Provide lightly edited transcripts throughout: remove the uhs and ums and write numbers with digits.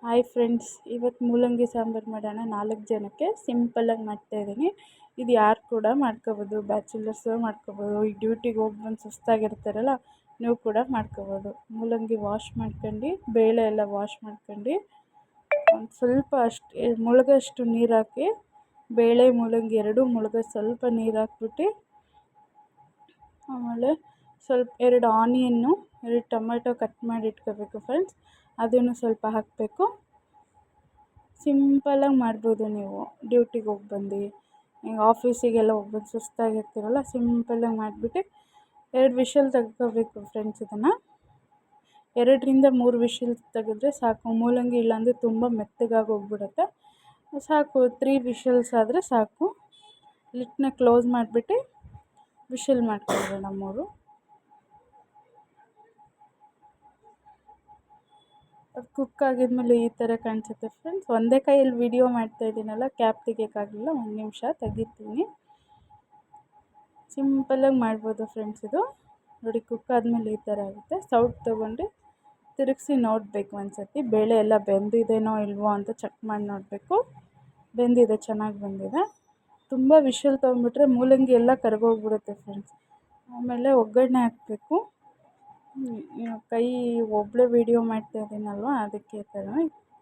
Hi friends, ಇವತ್ತು ಮೂಲಂಗಿ ಸಾಂಬಾರು ಮಾಡೋಣ 4 ಜನಕ್ಕೆ. ಸಿಂಪಲ್ಲಾಗಿ ಮಾಡ್ತಾಯಿದ್ದೀನಿ. ಇದು ಯಾರು ಕೂಡ ಮಾಡ್ಕೋಬೋದು, ಬ್ಯಾಚುಲರ್ಸು ಮಾಡ್ಕೋಬೋದು, ಈ ಡ್ಯೂಟಿಗೆ ಹೋಗಿ ಬಂದು ಸುಸ್ತಾಗಿರ್ತಾರಲ್ಲ ನೀವು ಕೂಡ ಮಾಡ್ಕೋಬೋದು. ಮೂಲಂಗಿ ವಾಶ್ ಮಾಡ್ಕೊಂಡು, ಬೇಳೆ ಎಲ್ಲ ವಾಶ್ ಮಾಡ್ಕೊಂಡು, ಒಂದು ಸ್ವಲ್ಪ ಮುಳುಗೋಷ್ಟು ನೀರು ಹಾಕಿ, ಬೇಳೆ ಮೂಲಂಗಿ ಎರಡೂ ಮುಳುಗೋ ಸ್ವಲ್ಪ ನೀರು ಹಾಕ್ಬಿಟ್ಟು, ಆಮೇಲೆ ಸ್ವಲ್ಪ 2 ಆನಿಯನ್ನು 2 ಟೊಮೆಟೊ ಕಟ್ ಮಾಡಿ ಇಟ್ಕೋಬೇಕು ಫ್ರೆಂಡ್ಸ್. ಅದನ್ನು ಸ್ವಲ್ಪ ಹಾಕಬೇಕು. ಸಿಂಪಲಾಗಿ ಮಾಡ್ಬೋದು. ನೀವು ಡ್ಯೂಟಿಗೆ ಹೋಗಿ ಬಂದು ಆಫೀಸಿಗೆಲ್ಲ ಹೋಗ್ಬಂದು ಸುಸ್ತಾಗಿರ್ತೀರಲ್ಲ, ಸಿಂಪಲಾಗಿ ಮಾಡಿಬಿಟ್ಟು 2 ವಿಷಲ್ ತೆಗ್ಕೋಬೇಕು ಫ್ರೆಂಡ್ಸ್. ಇದನ್ನು 2ರಿಂದ 3 ವಿಷಲ್ ತೆಗೆದ್ರೆ ಸಾಕು. ಮೂಲಂಗಿ ಇಲ್ಲಾಂದರೆ ತುಂಬ ಮೆತ್ತಗಾಗಿ ಹೋಗ್ಬಿಡುತ್ತೆ. ಸಾಕು 3 ವಿಷಲ್ಸ್ ಆದರೆ ಸಾಕು. ಲಿಡ್ನ ಕ್ಲೋಸ್ ಮಾಡಿಬಿಟ್ಟು ವಿಷಲ್ ಮಾಡ್ಕೊಳ್ಳೋಣ 3. ಅದು ಕುಕ್ ಆಗಿದ್ಮೇಲೆ ಈ ಥರ ಕಾಣಿಸುತ್ತೆ ಫ್ರೆಂಡ್ಸ್. ಒಂದೇ ಕೈಯಲ್ಲಿ ವಿಡಿಯೋ ಮಾಡ್ತಾಯಿದ್ದೀನಲ್ಲ, ಕ್ಯಾಪ್ ತೆಗಿಯೋಕ್ಕಾಗಲಿಲ್ಲ. 1 ನಿಮಿಷ ತೆಗಿತೀನಿ. ಸಿಂಪಲಾಗಿ ಮಾಡ್ಬೋದು ಫ್ರೆಂಡ್ಸ್. ಇದು ನೋಡಿ, ಕುಕ್ ಆದಮೇಲೆ ಈ ಥರ ಆಗುತ್ತೆ. ಸೌಟ್ ತೊಗೊಂಡು ತಿರುಗಿಸಿ ನೋಡಬೇಕು ಒಂದು ಸರ್ತಿ, ಬೇಳೆ ಎಲ್ಲ ಬೆಂದಿದೆಯೋ ಇಲ್ವೋ ಅಂತ ಚೆಕ್ ಮಾಡಿ ನೋಡಬೇಕು. ಬೆಂದಿದೆ, ಚೆನ್ನಾಗಿ ಬೆಂದಿದೆ. ತುಂಬ ವಿಷಲ್ ತೊಗೊಂಡ್ಬಿಟ್ರೆ ಮೂಲಂಗಿ ಎಲ್ಲ ಕರಗೋಗ್ಬಿಡುತ್ತೆ ಫ್ರೆಂಡ್ಸ್. ಆಮೇಲೆ ಒಗ್ಗರಣೆ ಹಾಕಬೇಕು. ಕೈ ಒಬ್ಬಳೇ ವೀಡಿಯೋ ಮಾಡ್ತಾಯಿದ್ದೀನಲ್ವ, ಅದಕ್ಕೆ ಈ ಥರ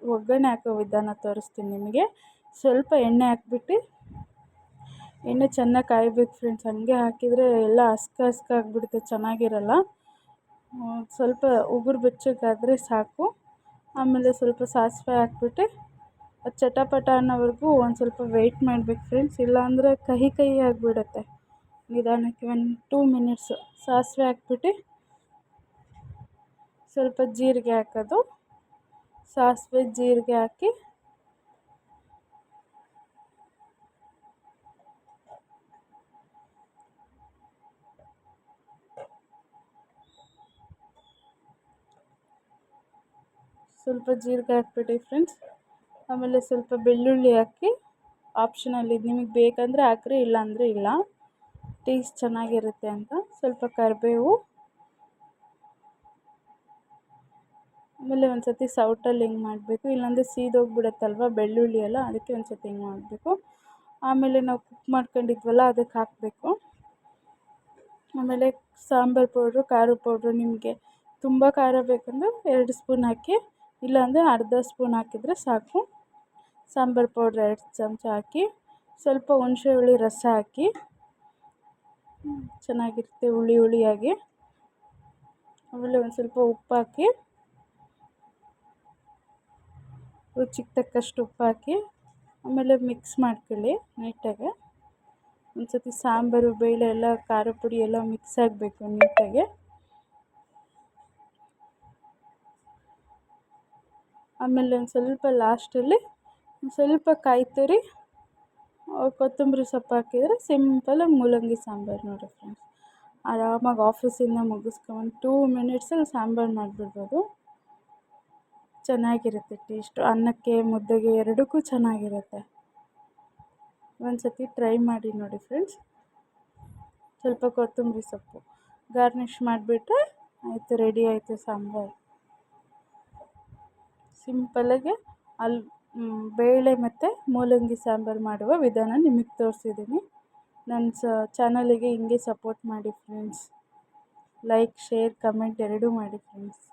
ಒಗ್ಗರಣೆ ಹಾಕೋ ವಿಧಾನ ತೋರಿಸ್ತೀನಿ ನಿಮಗೆ. ಸ್ವಲ್ಪ ಎಣ್ಣೆ ಹಾಕ್ಬಿಟ್ಟು, ಎಣ್ಣೆ ಚೆನ್ನಾಗಿ ಕಾಯಬೇಕು ಫ್ರೆಂಡ್ಸ್. ಹಂಗೆ ಹಾಕಿದರೆ ಎಲ್ಲ ಹಸ್ಕ ಆಗಿಬಿಡುತ್ತೆ, ಚೆನ್ನಾಗಿರಲ್ಲ. ಸ್ವಲ್ಪ ಉಗುರು ಬೆಚ್ಚಗಾದರೆ ಸಾಕು. ಆಮೇಲೆ ಸ್ವಲ್ಪ ಸಾಸಿವೆ ಹಾಕ್ಬಿಟ್ಟು ಅದು ಚಟಪಟ ಅನ್ನೋವರೆಗೂ ಒಂದು ಸ್ವಲ್ಪ ವೆಯ್ಟ್ ಮಾಡಬೇಕು ಫ್ರೆಂಡ್ಸ್. ಇಲ್ಲಾಂದರೆ ಕಹಿ ಆಗಿಬಿಡುತ್ತೆ. ನಿಧಾನಕ್ಕೆ 1-2 ಮಿನಿಟ್ಸು ಸಾಸಿವೆ ಹಾಕ್ಬಿಟ್ಟು ಸ್ವಲ್ಪ ಜೀರಿಗೆ ಹಾಕೋದು. ಸಾಸಿವೆ ಜೀರಿಗೆ ಹಾಕಿ ಸ್ವಲ್ಪ ಜೀರಿಗೆ ಹಾಕ್ಬಿಟ್ಟು ಫ್ರೆಂಡ್ಸ್. ಆಮೇಲೆ ಸ್ವಲ್ಪ ಬೆಳ್ಳುಳ್ಳಿ ಹಾಕಿ, ಆಪ್ಷನಲ್ ಇದು, ನಿಮಗೆ ಬೇಕಂದರೆ ಹಾಕ್ರಿ, ಇಲ್ಲಾಂದರೆ ಇಲ್ಲ. ಟೇಸ್ಟ್ ಚೆನ್ನಾಗಿರುತ್ತೆ ಅಂತ. ಸ್ವಲ್ಪ ಕರಿಬೇವು, ಆಮೇಲೆ ಒಂದು ಸರ್ತಿ ಸೌಟಲ್ಲಿ ಹಿಂಗೆ ಮಾಡಬೇಕು, ಇಲ್ಲಾಂದರೆ ಸೀದೋಗಿಬಿಡುತ್ತಲ್ವ ಬೆಳ್ಳುಳ್ಳಿ ಎಲ್ಲ, ಅದಕ್ಕೆ ಒಂದು ಸರ್ತಿ ಹಿಂಗೆ ಮಾಡಬೇಕು. ಆಮೇಲೆ ನಾವು ಕುಕ್ ಮಾಡ್ಕೊಂಡಿದ್ವಲ್ಲ ಅದಕ್ಕೆ ಹಾಕಬೇಕು. ಆಮೇಲೆ ಸಾಂಬಾರು ಪೌಡ್ರು, ಖಾರದ ಪೌಡ್ರು, ನಿಮಗೆ ತುಂಬ ಖಾರ ಬೇಕಂದರೆ 2 ಸ್ಪೂನ್ ಹಾಕಿ, ಇಲ್ಲಾಂದರೆ ಅರ್ಧ ಸ್ಪೂನ್ ಹಾಕಿದರೆ ಸಾಕು. ಸಾಂಬಾರು ಪೌಡ್ರ್ 2 ಚಮಚ ಹಾಕಿ, ಸ್ವಲ್ಪ ಹುಣಸೆ ಹುಳಿ ರಸ ಹಾಕಿ, ಚೆನ್ನಾಗಿರುತ್ತೆ ಹುಳಿಯಾಗಿ. ಆಮೇಲೆ ಒಂದು ಸ್ವಲ್ಪ ಉಪ್ಪು ಹಾಕಿ, ರುಚಿಗೆ ತಕ್ಕಷ್ಟು ಉಪ್ಪು ಹಾಕಿ, ಆಮೇಲೆ ಮಿಕ್ಸ್ ಮಾಡ್ಕೊಳ್ಳಿ ನೀಟಾಗಿ. ಒಂದು ಸರ್ತಿ ಸಾಂಬಾರು ಬೇಳೆ ಎಲ್ಲ ಖಾರ ಪುಡಿ ಎಲ್ಲ ಮಿಕ್ಸ್ ಆಗಬೇಕು ನೀಟಾಗಿ. ಆಮೇಲೆ ಒಂದು ಸ್ವಲ್ಪ ಲಾಸ್ಟಲ್ಲಿ ಒಂದು ಸ್ವಲ್ಪ ಕಾಯಿ ತುರಿ, ಕೊತ್ತಂಬರಿ ಸೊಪ್ಪು ಹಾಕಿದರೆ ಸಿಂಪಲಾಗಿ ಮೂಲಂಗಿ ಸಾಂಬಾರು ನೋಡಿ ಫ್ರೆಂಡ್ಸ್. ಆರಾಮಾಗಿ ಆಫೀಸಿಂದ ಮುಗಿಸ್ಕೊಂಡು 2 ಮಿನಿಟ್ಸಲ್ಲಿ ಸಾಂಬಾರು ಮಾಡಿಬಿಡ್ಬೋದು. ಚೆನ್ನಾಗಿರುತ್ತೆ ಟೇಸ್ಟು. ಅನ್ನಕ್ಕೆ, ಮುದ್ದೆಗೆ ಎರಡಕ್ಕೂ ಚೆನ್ನಾಗಿರುತ್ತೆ. ಒಂದು ಸರ್ತಿ ಟ್ರೈ ಮಾಡಿ ನೋಡಿ ಫ್ರೆಂಡ್ಸ್. ಸ್ವಲ್ಪ ಕೊತ್ತಂಬರಿ ಸೊಪ್ಪು ಗಾರ್ನಿಷ್ ಮಾಡಿಬಿಟ್ರೆ ಆಯಿತು, ರೆಡಿ ಆಯಿತು ಸಾಂಬಾರು. ಸಿಂಪಲಾಗಿ ಬೇಳೆ ಮತ್ತು ಮೂಲಂಗಿ ಸಾಂಬಾರು ಮಾಡುವ ವಿಧಾನ ನಿಮಗೆ ತೋರಿಸಿದ್ದೀನಿ. ನನ್ನ ಚಾನಲಿಗೆ ಹಿಂಗೆ ಸಪೋರ್ಟ್ ಮಾಡಿ ಫ್ರೆಂಡ್ಸ್. ಲೈಕ್, ಶೇರ್, ಕಮೆಂಟ್ ಎರಡೂ ಮಾಡಿ ಫ್ರೆಂಡ್ಸ್.